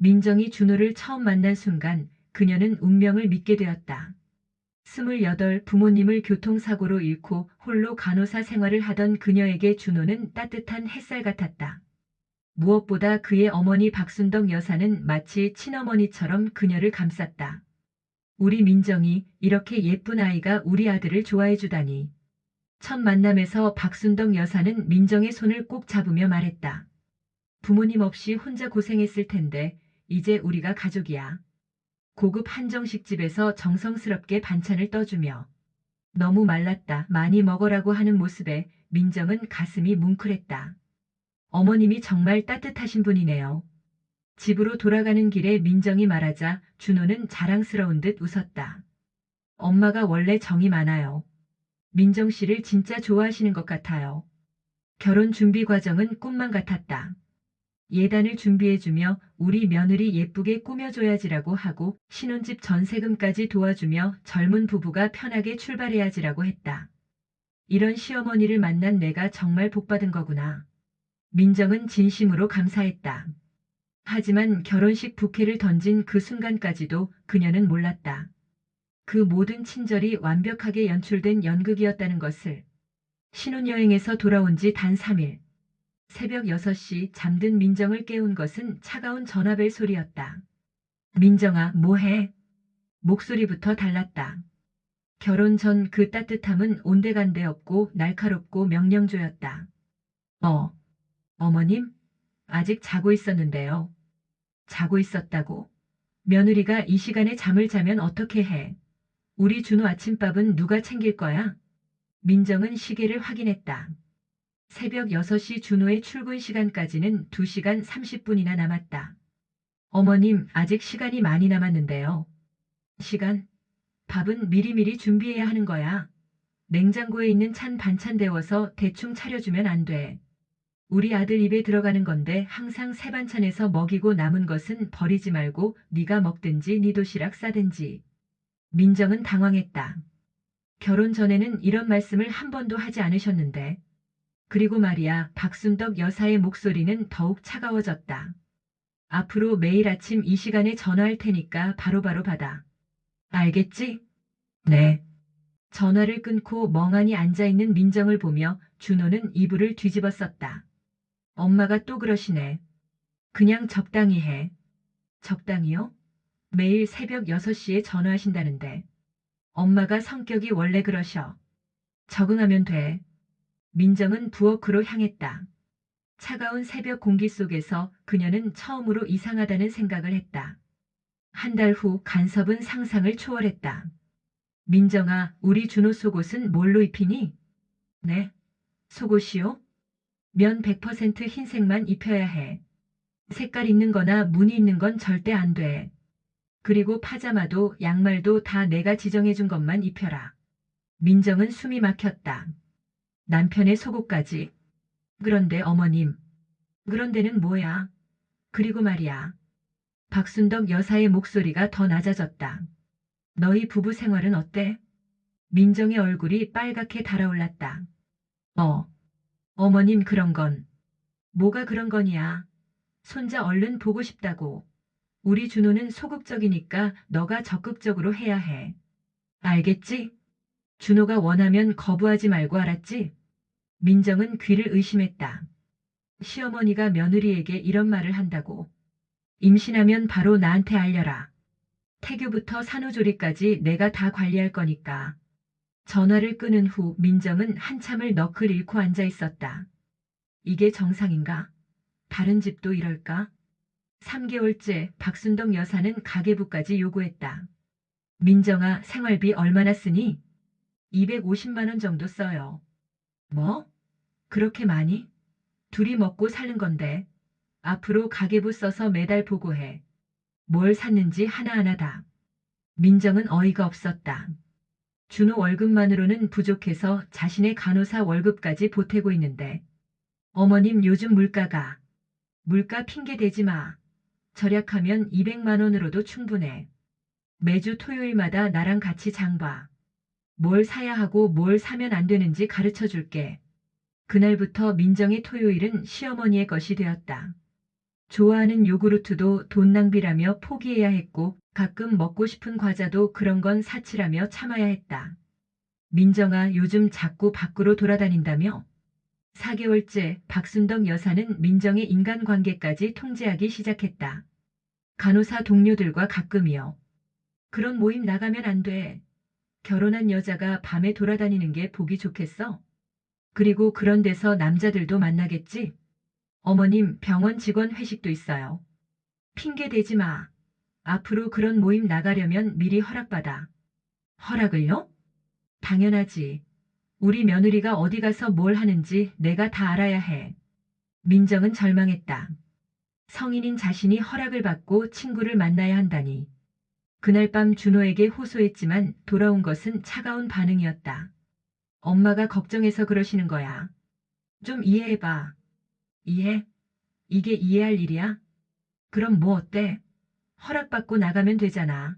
민정이 준호를 처음 만난 순간 그녀는 운명을 믿게 되었다. 28 부모님을 교통사고로 잃고 홀로 간호사 생활을 하던 그녀에게 준호는 따뜻한 햇살 같았다. 무엇보다 그의 어머니 박순덕 여사는 마치 친어머니처럼 그녀를 감쌌다. 우리 민정이 이렇게 예쁜 아이가 우리 아들을 좋아해 주다니. 첫 만남에서 박순덕 여사는 민정의 손을 꼭 잡으며 말했다. 부모님 없이 혼자 고생했을 텐데 이제 우리가 가족이야. 고급 한정식 집에서 정성스럽게 반찬을 떠주며 너무 말랐다, 많이 먹으라고 하는 모습에 민정은 가슴이 뭉클했다. 어머님이 정말 따뜻하신 분이네요. 집으로 돌아가는 길에 민정이 말하자 준호는 자랑스러운 듯 웃었다. 엄마가 원래 정이 많아요. 민정 씨를 진짜 좋아하시는 것 같아요. 결혼 준비 과정은 꿈만 같았다. 예단을 준비해주며 우리 며느리 예쁘게 꾸며줘야지라고 하고 신혼집 전세금까지 도와주며 젊은 부부가 편하게 출발해야지라고 했다. 이런 시어머니를 만난 내가 정말 복받은 거구나. 민정은 진심으로 감사했다. 하지만 결혼식 부케를 던진 그 순간까지도 그녀는 몰랐다. 그 모든 친절이 완벽하게 연출된 연극이었다는 것을. 신혼여행에서 돌아온 지 단 3일. 새벽 6시 잠든 민정을 깨운 것은 차가운 전화벨 소리였다. 민정아, 뭐해? 목소리부터 달랐다. 결혼 전 그 따뜻함은 온데간데 없고 날카롭고 명령조였다. 어, 어머님? 아직 자고 있었는데요. 자고 있었다고? 며느리가 이 시간에 잠을 자면 어떻게 해? 우리 준호 아침밥은 누가 챙길 거야? 민정은 시계를 확인했다. 새벽 6시 준호의 출근 시간까지는 2시간 30분이나 남았다. 어머님, 아직 시간이 많이 남았는데요. 시간? 밥은 미리미리 준비해야 하는 거야. 냉장고에 있는 찬 반찬 데워서 대충 차려주면 안 돼. 우리 아들 입에 들어가는 건데 항상 새 반찬에서 먹이고 남은 것은 버리지 말고 네가 먹든지 네 도시락 싸든지. 민정은 당황했다. 결혼 전에는 이런 말씀을 한 번도 하지 않으셨는데. 그리고 말이야, 박순덕 여사의 목소리는 더욱 차가워졌다. 앞으로 매일 아침 이 시간에 전화할 테니까 바로바로 받아. 알겠지? 네. 전화를 끊고 멍하니 앉아있는 민정을 보며 준호는 이불을 뒤집어 썼다. 엄마가 또 그러시네. 그냥 적당히 해. 적당히요? 매일 새벽 6시에 전화하신다는데. 엄마가 성격이 원래 그러셔. 적응하면 돼. 민정은 부엌으로 향했다. 차가운 새벽 공기 속에서 그녀는 처음으로 이상하다는 생각을 했다. 한 달 후 간섭은 상상을 초월했다. 민정아, 우리 준호 속옷은 뭘로 입히니? 네. 속옷이요? 면 100% 흰색만 입혀야 해. 색깔 있는 거나 무늬 있는 건 절대 안 돼. 그리고 파자마도 양말도 다 내가 지정해 준 것만 입혀라. 민정은 숨이 막혔다. 남편의 속옷까지. 그런데 어머님. 그런데는 뭐야? 그리고 말이야. 박순덕 여사의 목소리가 더 낮아졌다. 너희 부부 생활은 어때? 민정의 얼굴이 빨갛게 달아올랐다. 어, 어머님 그런 건. 뭐가 그런 거냐? 손자 얼른 보고 싶다고. 우리 준호는 소극적이니까 너가 적극적으로 해야 해. 알겠지? 준호가 원하면 거부하지 말고 알았지? 민정은 귀를 의심했다. 시어머니가 며느리에게 이런 말을 한다고. 임신하면 바로 나한테 알려라. 태교부터 산후조리까지 내가 다 관리할 거니까. 전화를 끊은 후 민정은 한참을 넋을 잃고 앉아 있었다. 이게 정상인가? 다른 집도 이럴까? 3개월째 박순덕 여사는 가계부까지 요구했다. 민정아, 생활비 얼마나 쓰니? 250만 원 정도 써요. 뭐? 그렇게 많이? 둘이 먹고 사는 건데. 앞으로 가계부 써서 매달 보고해. 뭘 샀는지 하나하나 다. 민정은 어이가 없었다. 준호 월급만으로는 부족해서 자신의 간호사 월급까지 보태고 있는데. 어머님 요즘 물가가. 물가 핑계 대지 마. 절약하면 200만 원으로도 충분해. 매주 토요일마다 나랑 같이 장 봐. 뭘 사야 하고 뭘 사면 안 되는지 가르쳐 줄게. 그날부터 민정의 토요일은 시어머니의 것이 되었다. 좋아하는 요구르트도 돈 낭비라며 포기해야 했고 가끔 먹고 싶은 과자도 그런 건 사치라며 참아야 했다. 민정아 요즘 자꾸 밖으로 돌아다닌다며? 4개월째 박순덕 여사는 민정의 인간관계까지 통제하기 시작했다. 간호사 동료들과 가끔이요. 그런 모임 나가면 안 돼. 결혼한 여자가 밤에 돌아다니는 게 보기 좋겠어? 그리고 그런 데서 남자들도 만나겠지? 어머님 병원 직원 회식도 있어요. 핑계 대지 마. 앞으로 그런 모임 나가려면 미리 허락받아. 허락을요? 당연하지. 우리 며느리가 어디 가서 뭘 하는지 내가 다 알아야 해. 민정은 절망했다. 성인인 자신이 허락을 받고 친구를 만나야 한다니. 그날 밤 준호에게 호소했지만 돌아온 것은 차가운 반응이었다. 엄마가 걱정해서 그러시는 거야. 좀 이해해봐. 이해? 이게 이해할 일이야? 그럼 뭐 어때? 허락받고 나가면 되잖아.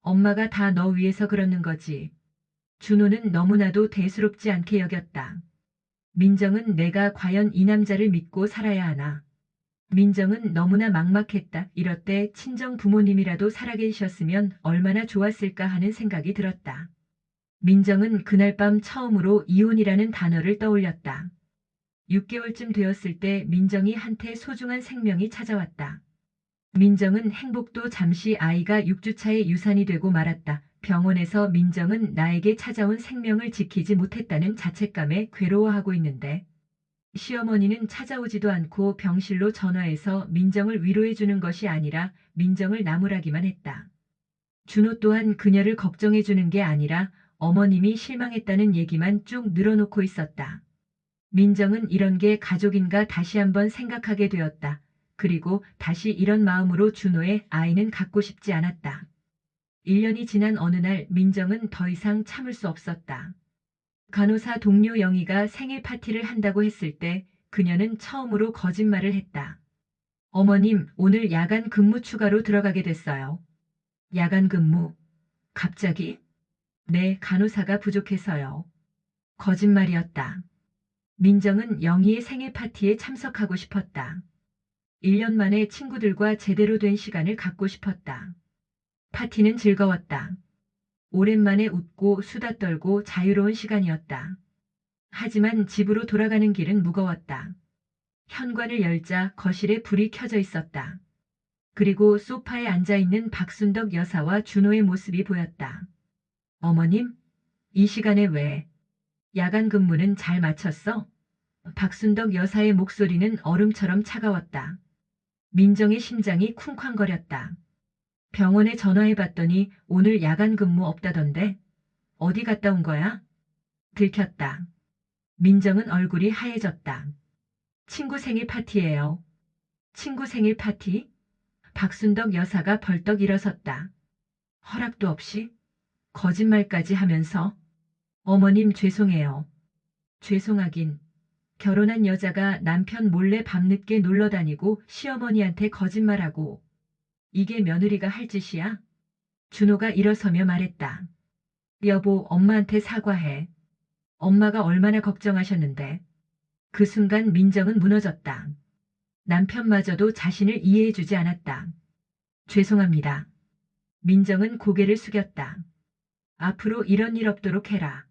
엄마가 다 너 위해서 그러는 거지. 준호는 너무나도 대수롭지 않게 여겼다. 민정은 내가 과연 이 남자를 믿고 살아야 하나. 민정은 너무나 막막했다. 이럴 때 친정 부모님이라도 살아계셨으면 얼마나 좋았을까 하는 생각이 들었다. 민정은 그날 밤 처음으로 이혼이라는 단어를 떠올렸다. 6개월쯤 되었을 때 민정이 한테 소중한 생명이 찾아왔다. 민정은 행복도 잠시 아이가 6주차에 유산이 되고 말았다. 병원에서 민정은 나에게 찾아온 생명을 지키지 못했다는 자책감에 괴로워하고 있는데 시어머니는 찾아오지도 않고 병실로 전화해서 민정을 위로해 주는 것이 아니라 민정을 나무라기만 했다. 준호 또한 그녀를 걱정해 주는 게 아니라 어머님이 실망했다는 얘기만 쭉 늘어놓고 있었다. 민정은 이런 게 가족인가 다시 한번 생각하게 되었다. 그리고 다시 이런 마음으로 준호의 아이는 갖고 싶지 않았다. 1년이 지난 어느 날 민정은 더 이상 참을 수 없었다. 간호사 동료 영희가 생일 파티를 한다고 했을 때 그녀는 처음으로 거짓말을 했다. 어머님, 오늘 야간 근무 추가로 들어가게 됐어요. 야간 근무? 갑자기? 네, 간호사가 부족해서요. 거짓말이었다. 민정은 영희의 생일 파티에 참석하고 싶었다. 1년 만에 친구들과 제대로 된 시간을 갖고 싶었다. 파티는 즐거웠다. 오랜만에 웃고 수다 떨고 자유로운 시간이었다. 하지만 집으로 돌아가는 길은 무거웠다. 현관을 열자 거실에 불이 켜져 있었다. 그리고 소파에 앉아 있는 박순덕 여사와 준호의 모습이 보였다. 어머님? 이 시간에 왜? 야간 근무는 잘 마쳤어? 박순덕 여사의 목소리는 얼음처럼 차가웠다. 민정의 심장이 쿵쾅거렸다. 병원에 전화해봤더니 오늘 야간 근무 없다던데? 어디 갔다 온 거야? 들켰다. 민정은 얼굴이 하얘졌다. 친구 생일 파티예요. 친구 생일 파티? 박순덕 여사가 벌떡 일어섰다. 허락도 없이? 거짓말까지 하면서? 어머님 죄송해요. 죄송하긴. 결혼한 여자가 남편 몰래 밤늦게 놀러 다니고 시어머니한테 거짓말하고 이게 며느리가 할 짓이야? 준호가 일어서며 말했다. 여보, 엄마한테 사과해. 엄마가 얼마나 걱정하셨는데. 그 순간 민정은 무너졌다. 남편마저도 자신을 이해해주지 않았다. 죄송합니다. 민정은 고개를 숙였다. 앞으로 이런 일 없도록 해라.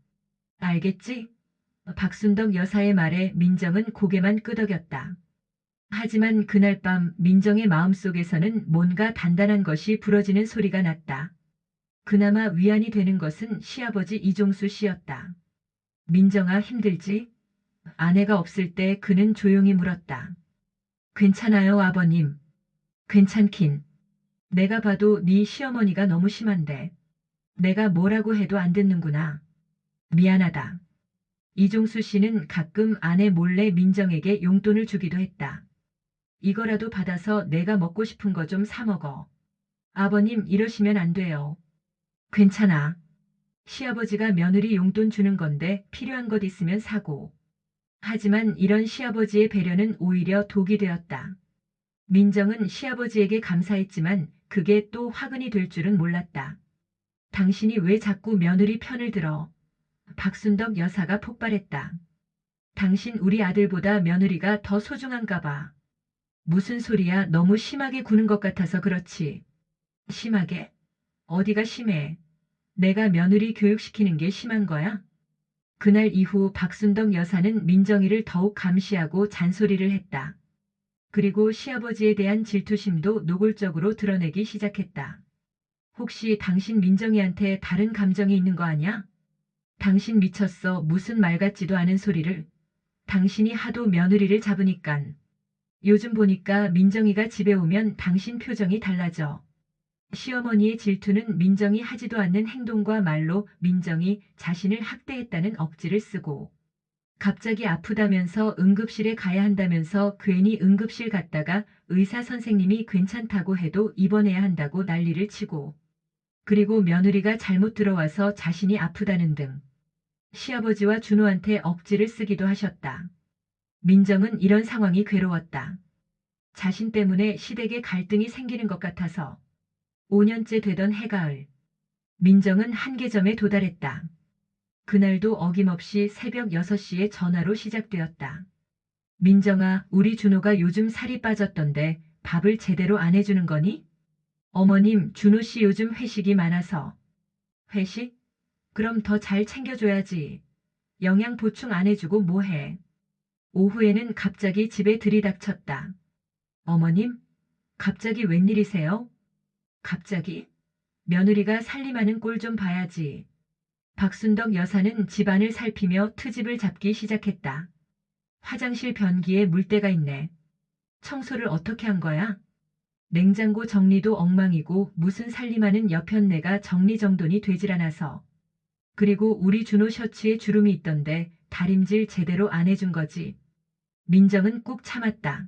알겠지? 박순덕 여사의 말에 민정은 고개만 끄덕였다. 하지만 그날 밤 민정의 마음속에서는 뭔가 단단한 것이 부러지는 소리가 났다. 그나마 위안이 되는 것은 시아버지 이종수 씨였다. 민정아 힘들지? 아내가 없을 때 그는 조용히 물었다. 괜찮아요 아버님. 괜찮긴. 내가 봐도 네 시어머니가 너무 심한데. 내가 뭐라고 해도 안 듣는구나. 미안하다. 이종수 씨는 가끔 아내 몰래 민정에게 용돈을 주기도 했다. 이거라도 받아서 내가 먹고 싶은 거 좀 사 먹어. 아버님 이러시면 안 돼요. 괜찮아. 시아버지가 며느리 용돈 주는 건데 필요한 것 있으면 사고. 하지만 이런 시아버지의 배려는 오히려 독이 되었다. 민정은 시아버지에게 감사했지만 그게 또 화근이 될 줄은 몰랐다. 당신이 왜 자꾸 며느리 편을 들어? 박순덕 여사가 폭발했다. 당신 우리 아들보다 며느리가 더 소중한가 봐. 무슨 소리야? 너무 심하게 구는 것 같아서 그렇지. 심하게? 어디가 심해? 내가 며느리 교육시키는 게 심한 거야? 그날 이후 박순덕 여사는 민정이를 더욱 감시하고 잔소리를 했다. 그리고 시아버지에 대한 질투심도 노골적으로 드러내기 시작했다. 혹시 당신 민정이한테 다른 감정이 있는 거 아니야? 당신 미쳤어. 무슨 말 같지도 않은 소리를. 당신이 하도 며느리를 잡으니깐. 요즘 보니까 민정이가 집에 오면 당신 표정이 달라져. 시어머니의 질투는 민정이 하지도 않는 행동과 말로 민정이 자신을 학대했다는 억지를 쓰고 갑자기 아프다면서 응급실에 가야 한다면서 괜히 응급실 갔다가 의사 선생님이 괜찮다고 해도 입원해야 한다고 난리를 치고 그리고 며느리가 잘못 들어와서 자신이 아프다는 등 시아버지와 준호한테 억지를 쓰기도 하셨다. 민정은 이런 상황이 괴로웠다. 자신 때문에 시댁에 갈등이 생기는 것 같아서 5년째 되던 해가을 민정은 한계점에 도달했다. 그날도 어김없이 새벽 6시에 전화로 시작되었다. 민정아, 우리 준호가 요즘 살이 빠졌던데 밥을 제대로 안 해주는 거니? 어머님, 준호 씨 요즘 회식이 많아서. 회식? 그럼 더 잘 챙겨줘야지. 영양 보충 안 해주고 뭐해. 오후에는 갑자기 집에 들이닥쳤다. 어머님, 갑자기 웬일이세요? 갑자기? 며느리가 살림하는 꼴 좀 봐야지. 박순덕 여사는 집안을 살피며 트집을 잡기 시작했다. 화장실 변기에 물때가 있네. 청소를 어떻게 한 거야? 냉장고 정리도 엉망이고 무슨 살림하는 여편네가 정리정돈이 되질 않아서. 그리고 우리 준호 셔츠에 주름이 있던데 다림질 제대로 안 해준 거지. 민정은 꾹 참았다.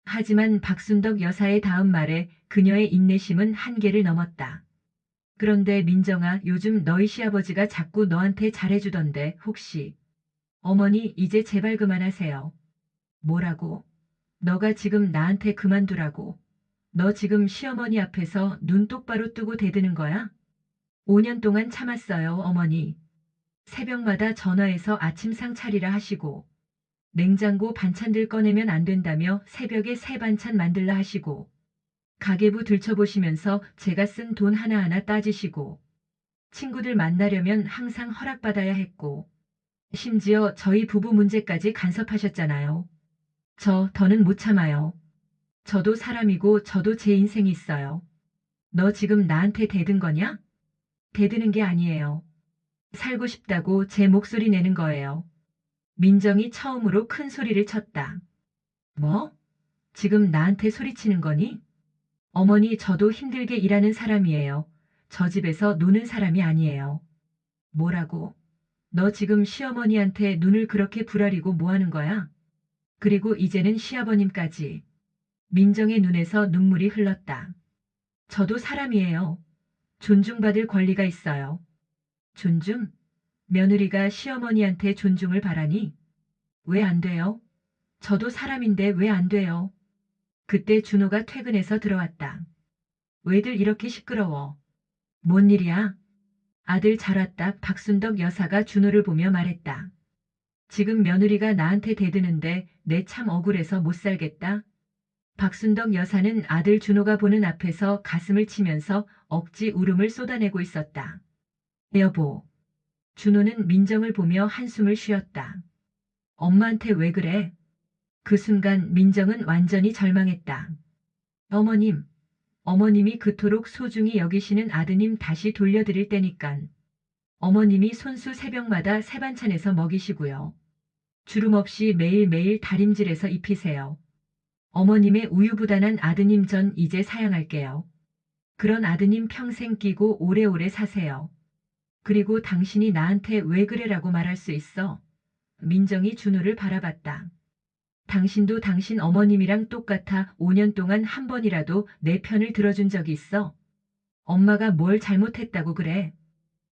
하지만 박순덕 여사의 다음 말에 그녀의 인내심은 한계를 넘었다. 그런데 민정아, 요즘 너희 시아버지가 자꾸 너한테 잘해주던데 혹시. 어머니, 이제 제발 그만하세요. 뭐라고? 너가 지금 나한테 그만두라고. 너 지금 시어머니 앞에서 눈 똑바로 뜨고 대드는 거야? 5년 동안 참았어요, 어머니. 새벽마다 전화해서 아침상 차리라 하시고, 냉장고 반찬들 꺼내면 안 된다며 새벽에 새 반찬 만들라 하시고, 가계부 들춰보시면서 제가 쓴 돈 하나하나 따지시고, 친구들 만나려면 항상 허락받아야 했고, 심지어 저희 부부 문제까지 간섭하셨잖아요. 더는 못 참아요. 저도 사람이고 저도 제 인생이 있어요. 너 지금 나한테 대든 거냐? 대드는 게 아니에요. 살고 싶다고 제 목소리 내는 거예요. 민정이 처음으로 큰 소리를 쳤다. 뭐? 지금 나한테 소리치는 거니? 어머니, 저도 힘들게 일하는 사람이에요. 저 집에서 노는 사람이 아니에요. 뭐라고? 너 지금 시어머니한테 눈을 그렇게 부라리고 뭐 하는 거야? 그리고 이제는 시아버님까지. 민정의 눈에서 눈물이 흘렀다. 저도 사람이에요. 존중받을 권리가 있어요. 존중? 며느리가 시어머니한테 존중을 바라니? 왜 안 돼요? 저도 사람인데 왜 안 돼요? 그때 준호가 퇴근해서 들어왔다. 왜들 이렇게 시끄러워? 뭔 일이야? 아들 잘 왔다. 박순덕 여사가 준호를 보며 말했다. 지금 며느리가 나한테 대드는데 내 참 억울해서 못 살겠다. 박순덕 여사는 아들 준호가 보는 앞에서 가슴을 치면서 억지 울음을 쏟아내고 있었다. 여보. 준호는 민정을 보며 한숨을 쉬었다. 엄마한테 왜 그래? 그 순간 민정은 완전히 절망했다. 어머님, 어머님이 그토록 소중히 여기시는 아드님 다시 돌려드릴 때니깐. 어머님이 손수 새벽마다 새 반찬에서 먹이시고요. 주름 없이 매일매일 다림질해서 입히세요. 어머님의 우유부단한 아드님 전 이제 사양할게요. 그런 아드님 평생 끼고 오래오래 사세요. 그리고 당신이 나한테 왜 그래라고 말할 수 있어? 민정이 준호를 바라봤다. 당신도 당신 어머님이랑 똑같아 5년 동안 한 번이라도 내 편을 들어준 적이 있어? 엄마가 뭘 잘못했다고 그래?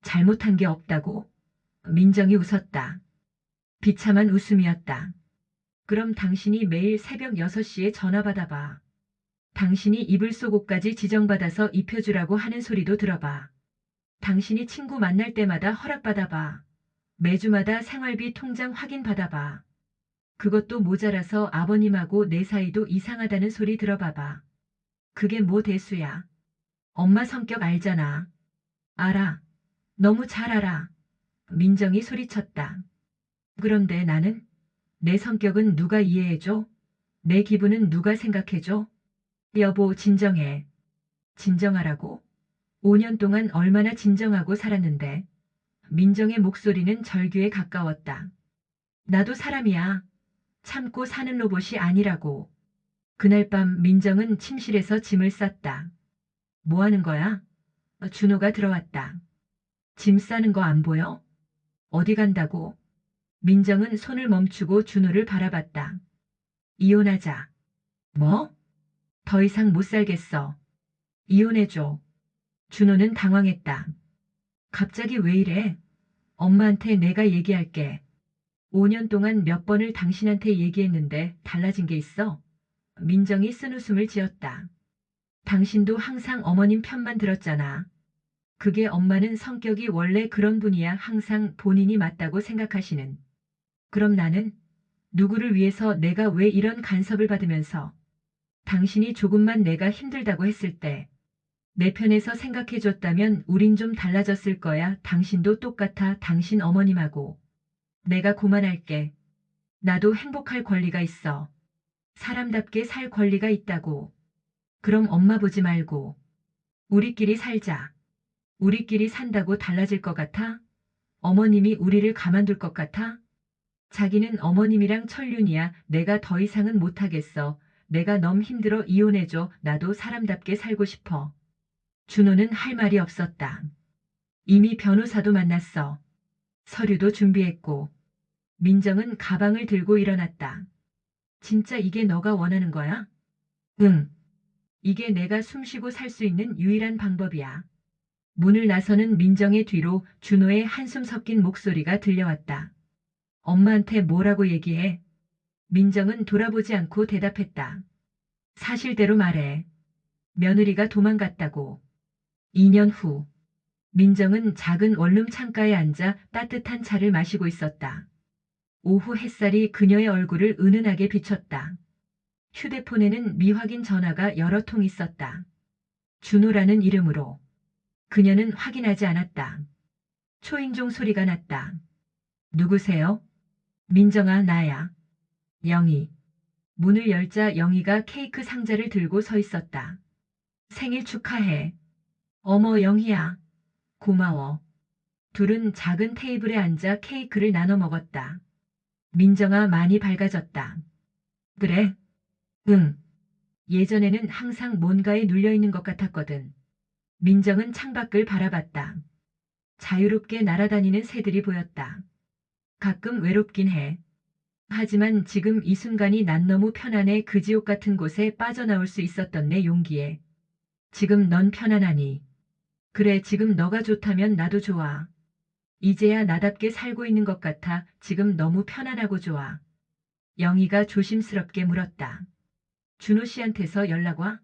잘못한 게 없다고? 민정이 웃었다. 비참한 웃음이었다. 그럼 당신이 매일 새벽 6시에 전화 받아봐. 당신이 이불 속 옷까지 지정받아서 입혀주라고 하는 소리도 들어봐. 당신이 친구 만날 때마다 허락받아봐. 매주마다 생활비 통장 확인 받아봐. 그것도 모자라서 아버님하고 내 사이도 이상하다는 소리 들어봐봐. 그게 뭐 대수야. 엄마 성격 알잖아. 알아. 너무 잘 알아. 민정이 소리쳤다. 그런데 나는? 내 성격은 누가 이해해줘? 내 기분은 누가 생각해줘? 여보, 진정해. 진정하라고? 5년 동안 얼마나 진정하고 살았는데. 민정의 목소리는 절규에 가까웠다. 나도 사람이야. 참고 사는 로봇이 아니라고. 그날 밤 민정은 침실에서 짐을 쌌다. 뭐 하는 거야? 준호가 들어왔다. 짐 싸는 거 안 보여? 어디 간다고? 민정은 손을 멈추고 준호를 바라봤다. 이혼하자. 뭐? 더 이상 못 살겠어. 이혼해줘. 준호는 당황했다. 갑자기 왜 이래? 엄마한테 내가 얘기할게. 5년 동안 몇 번을 당신한테 얘기했는데 달라진 게 있어? 민정이 쓴웃음을 지었다. 당신도 항상 어머님 편만 들었잖아. 그게 엄마는 성격이 원래 그런 분이야. 항상 본인이 맞다고 생각하시는. 그럼 나는? 누구를 위해서 내가 왜 이런 간섭을 받으면서 당신이 조금만 내가 힘들다고 했을 때 내 편에서 생각해줬다면 우린 좀 달라졌을 거야. 당신도 똑같아. 당신 어머님하고. 내가 고만할게. 나도 행복할 권리가 있어. 사람답게 살 권리가 있다고. 그럼 엄마 보지 말고. 우리끼리 살자. 우리끼리 산다고 달라질 것 같아? 어머님이 우리를 가만둘 것 같아? 자기는 어머님이랑 천륜이야. 내가 더 이상은 못하겠어. 내가 너무 힘들어. 이혼해줘. 나도 사람답게 살고 싶어. 준호는 할 말이 없었다. 이미 변호사도 만났어. 서류도 준비했고. 민정은 가방을 들고 일어났다. 진짜 이게 너가 원하는 거야? 응. 이게 내가 숨쉬고 살 수 있는 유일한 방법이야. 문을 나서는 민정의 뒤로 준호의 한숨 섞인 목소리가 들려왔다. 엄마한테 뭐라고 얘기해? 민정은 돌아보지 않고 대답했다. 사실대로 말해. 며느리가 도망갔다고. 2년 후. 민정은 작은 원룸 창가에 앉아 따뜻한 차를 마시고 있었다. 오후 햇살이 그녀의 얼굴을 은은하게 비췄다. 휴대폰에는 미확인 전화가 여러 통 있었다. 준호라는 이름으로. 그녀는 확인하지 않았다. 초인종 소리가 났다. 누구세요? 민정아, 나야. 영희. 문을 열자 영희가 케이크 상자를 들고 서 있었다. 생일 축하해. 어머, 영희야. 고마워. 둘은 작은 테이블에 앉아 케이크를 나눠 먹었다. 민정아, 많이 밝아졌다. 그래? 응. 예전에는 항상 뭔가에 눌려 있는 것 같았거든. 민정은 창밖을 바라봤다. 자유롭게 날아다니는 새들이 보였다. 가끔 외롭긴 해. 하지만 지금 이 순간이 난 너무 편안해. 그 지옥 같은 곳에 빠져나올 수 있었던 내 용기에. 지금 넌 편안하니. 그래, 지금 너가 좋다면 나도 좋아. 이제야 나답게 살고 있는 것 같아. 지금 너무 편안하고 좋아. 영희가 조심스럽게 물었다. 준호 씨한테서 연락 와?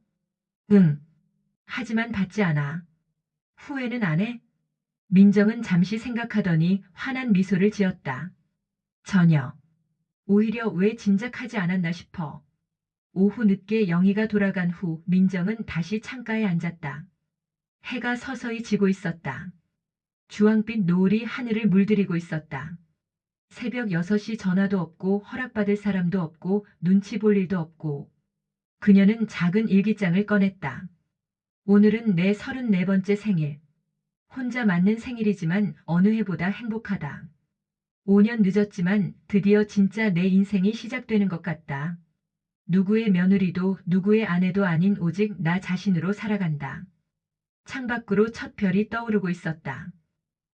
응. 하지만 받지 않아. 후회는 안 해? 민정은 잠시 생각하더니 환한 미소를 지었다. 전혀. 오히려 왜 진작하지 않았나 싶어. 오후 늦게 영희가 돌아간 후 민정은 다시 창가에 앉았다. 해가 서서히 지고 있었다. 주황빛 노을이 하늘을 물들이고 있었다. 새벽 6시 전화도 없고 허락받을 사람도 없고 눈치 볼 일도 없고. 그녀는 작은 일기장을 꺼냈다. 오늘은 내 34번째 생일. 혼자 맞는 생일이지만 어느 해보다 행복하다. 5년 늦었지만 드디어 진짜 내 인생이 시작되는 것 같다. 누구의 며느리도 누구의 아내도 아닌 오직 나 자신으로 살아간다. 창밖으로 첫 별이 떠오르고 있었다.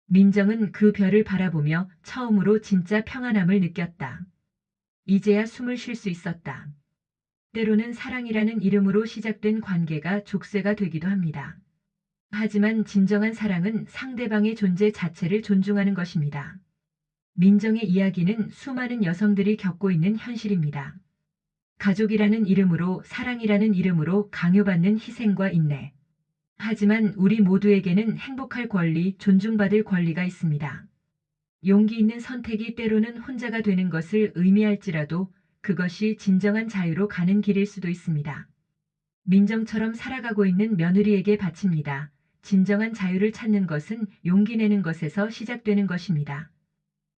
민정은 그 별을 바라보며 처음으로 진짜 평안함을 느꼈다. 이제야 숨을 쉴 수 있었다. 때로는 사랑이라는 이름으로 시작된 관계가 족쇄가 되기도 합니다. 하지만 진정한 사랑은 상대방의 존재 자체를 존중하는 것입니다. 민정의 이야기는 수많은 여성들이 겪고 있는 현실입니다. 가족이라는 이름으로, 사랑이라는 이름으로 강요받는 희생과 인내. 하지만 우리 모두에게는 행복할 권리, 존중받을 권리가 있습니다. 용기 있는 선택이 때로는 혼자가 되는 것을 의미할지라도 그것이 진정한 자유로 가는 길일 수도 있습니다. 민정처럼 살아가고 있는 며느리에게 바칩니다. 진정한 자유를 찾는 것은 용기 내는 것에서 시작되는 것입니다.